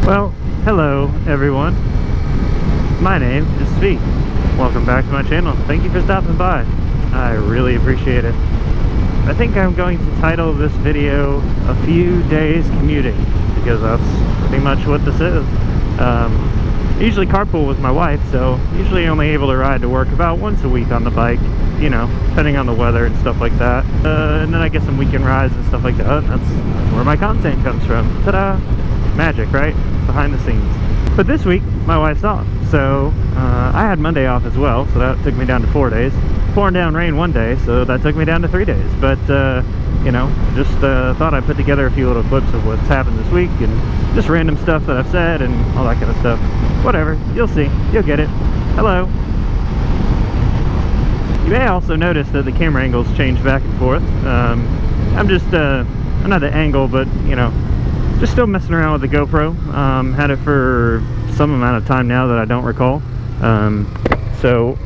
Well, hello everyone. My name is Svi. Welcome back to my channel. Thank you for stopping by. I really appreciate it. I think I'm going to title this video A Few Days Commuting, because that's pretty much what this is. I usually carpool with my wife, so usually only able to ride to work about once a week on the bike, you know, depending on the weather and stuff like that. And then I get some weekend rides and stuff like that. That's where my content comes from. Ta-da! Magic, right? Behind the scenes. But this week, my wife's off, so I had Monday off as well, so that took me down to 4 days. Pouring down rain one day, so that took me down to 3 days. But, you know, just thought I'd put together a few little clips of what's happened this week, and just random stuff that I've said, and all that kind of stuff. Whatever, you'll see, you'll get it. Hello. You may also notice that the camera angles change back and forth. I'm just, not the angle, but, you know, just still messing around with the GoPro. Had it for some amount of time now that I don't recall. So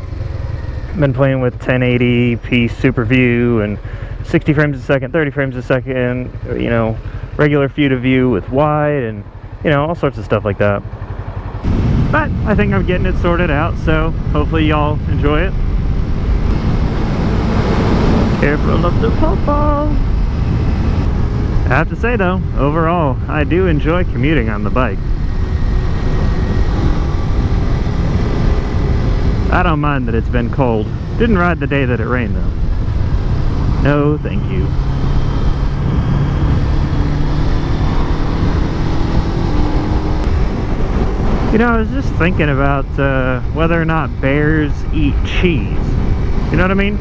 been playing with 1080p super view and 60 frames a second, 30 frames a second, you know, regular field of view with wide, and you know, all sorts of stuff like that. But I think I'm getting it sorted out, so hopefully y'all enjoy it. Careful of the pawpaw. I have to say though, overall, I do enjoy commuting on the bike. I don't mind that it's been cold. Didn't ride the day that it rained though. No, thank you. You know, I was just thinking about whether or not bears eat cheese. You know what I mean?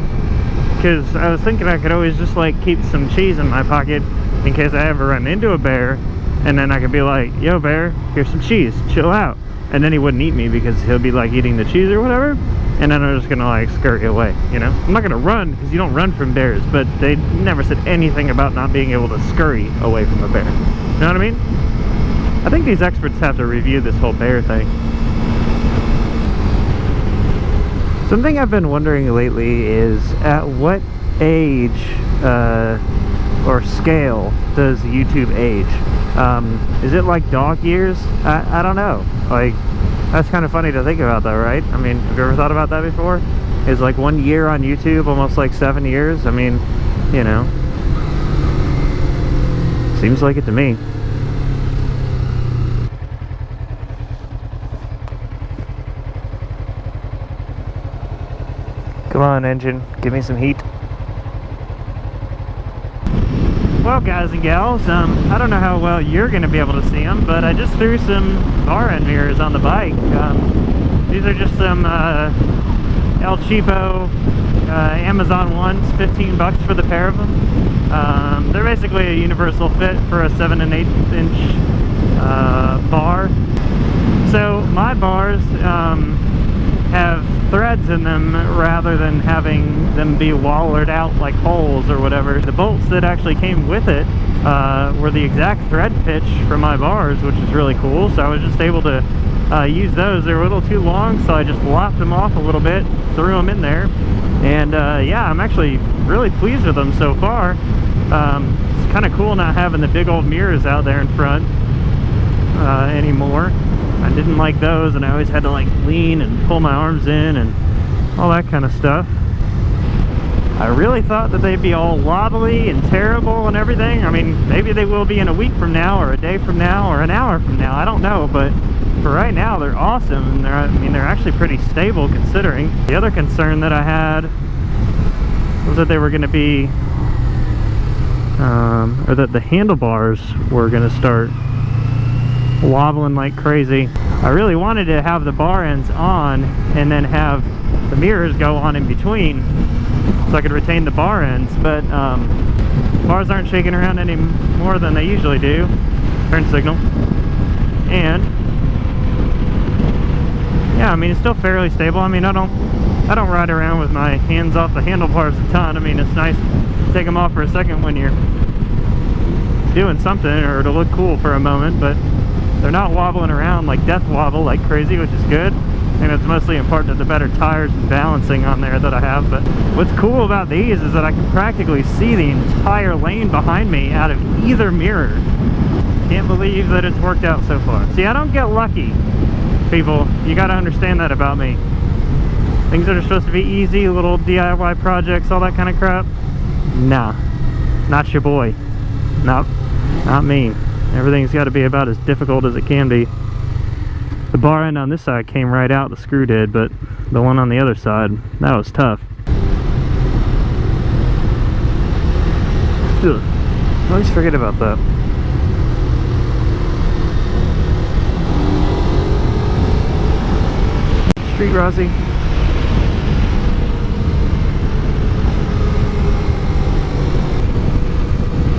Because I was thinking I could always just like keep some cheese in my pocket in case I ever run into a bear, and then I could be like, yo bear, here's some cheese, chill out. And then he wouldn't eat me because he'll be like eating the cheese or whatever, and then I'm just gonna like scurry away, you know? I'm not gonna run, because you don't run from bears, but they never said anything about not being able to scurry away from a bear. You know what I mean? I think these experts have to review this whole bear thing. Something I've been wondering lately is, at what age or scale does YouTube age? Is it like dog years? I don't know. Like, that's kind of funny to think about though, right? I mean, have you ever thought about that before? Is like 1 year on YouTube almost like 7 years? I mean, you know, seems like it to me. Come on, engine, give me some heat. Well, guys and gals, I don't know how well you're going to be able to see them, but I just threw some bar end mirrors on the bike. These are just some El Cheapo Amazon ones, 15 bucks for the pair of them. They're basically a universal fit for a 7 1/8 inch bar. So my bars have threads in them rather than having them be wallered out like holes or whatever. The bolts that actually came with it were the exact thread pitch for my bars, which is really cool. So I was just able to use those. They were a little too long, so I just lopped them off a little bit, threw them in there, and yeah, I'm actually really pleased with them so far. It's kind of cool not having the big old mirrors out there in front anymore. I didn't like those, and I always had to like lean and pull my arms in and all that kind of stuff. I really thought that they'd be all wobbly and terrible and everything. I mean, maybe they will be in a week from now, or a day from now, or an hour from now. I don't know, but for right now, they're awesome. And they're actually pretty stable considering. The other concern that I had was that they were going to be, or that the handlebars were going to start wobbling like crazy. I really wanted to have the bar ends on and then have the mirrors go on in between so I could retain the bar ends, but bars aren't shaking around any more than they usually do. Turn signal. And yeah, I mean, it's still fairly stable. I mean, I don't ride around with my hands off the handlebars a ton. I mean, it's nice to take them off for a second when you're doing something, or to look cool for a moment, but they're not wobbling around like death wobble like crazy, which is good. And it's mostly in part to the better tires and balancing on there that I have. But what's cool about these is that I can practically see the entire lane behind me out of either mirror. Can't believe that it's worked out so far. See, I don't get lucky, people. You gotta understand that about me. Things that are supposed to be easy, little DIY projects, all that kind of crap. Nah, not your boy. Nope, not me. Everything's got to be about as difficult as it can be. The bar end on this side came right out, the screw did, but the one on the other side, that was tough. Ugh. I always forget about that. Street Rossi.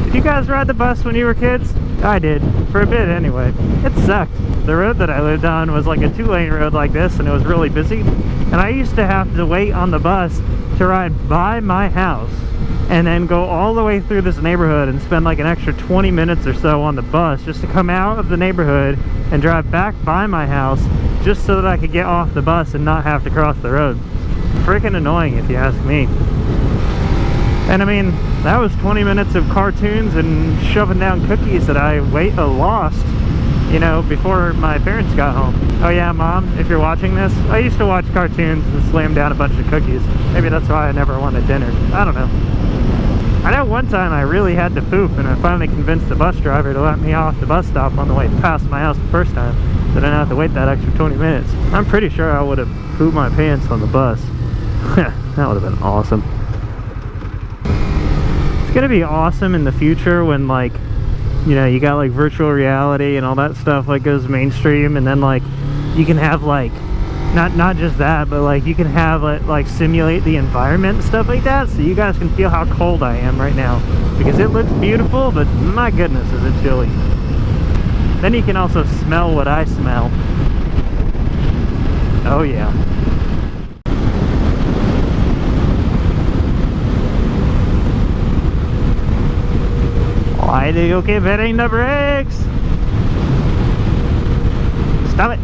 Did you guys ride the bus when you were kids? I did, for a bit anyway. It sucked. The road that I lived on was like a 2-lane road like this, and it was really busy. And I used to have to wait on the bus to ride by my house and then go all the way through this neighborhood and spend like an extra 20 minutes or so on the bus just to come out of the neighborhood and drive back by my house just so that I could get off the bus and not have to cross the road. Freaking annoying if you ask me. And I mean, that was 20 minutes of cartoons and shoving down cookies that I lost, you know, before my parents got home. Oh yeah, Mom, if you're watching this, I used to watch cartoons and slam down a bunch of cookies. Maybe that's why I never wanted dinner. I don't know. I know one time I really had to poop, and I finally convinced the bus driver to let me off the bus stop on the way past my house the first time, so I didn't have to wait that extra 20 minutes. I'm pretty sure I would have pooped my pants on the bus. That would have been awesome. It's gonna be awesome in the future when, like, you know, you got like virtual reality and all that stuff like goes mainstream, and then like you can have like not just that, but like you can have it like simulate the environment and stuff like that, so you guys can feel how cold I am right now, because it looks beautiful, but my goodness is it chilly. Then you can also smell what I smell. Oh yeah. Why do you keep hitting the brakes? Stop it.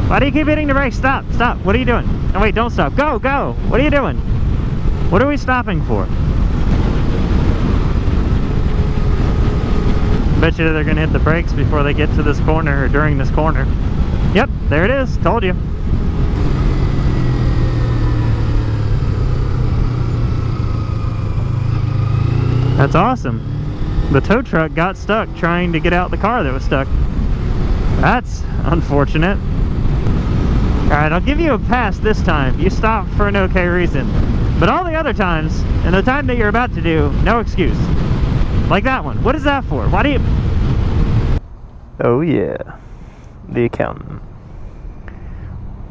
Why do you keep hitting the brakes? Stop, stop. What are you doing? Oh wait, don't stop. Go, go. What are you doing? What are we stopping for? Bet you they're gonna hit the brakes before they get to this corner, or during this corner. Yep, there it is. Told you. That's awesome. The tow truck got stuck trying to get out the car that was stuck. That's unfortunate. Alright, I'll give you a pass this time. You stopped for an okay reason. But all the other times, and the time that you're about to do, no excuse. Like that one. What is that for? Why do you... Oh yeah. The accountant.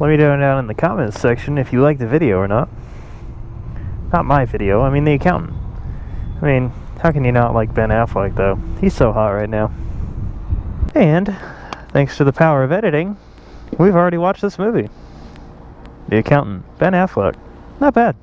Let me know down in the comments section if you like the video or not. Not my video, I mean the accountant. I mean, how can you not like Ben Affleck, though? He's so hot right now. And, thanks to the power of editing, we've already watched this movie. The Accountant. Ben Affleck. Not bad.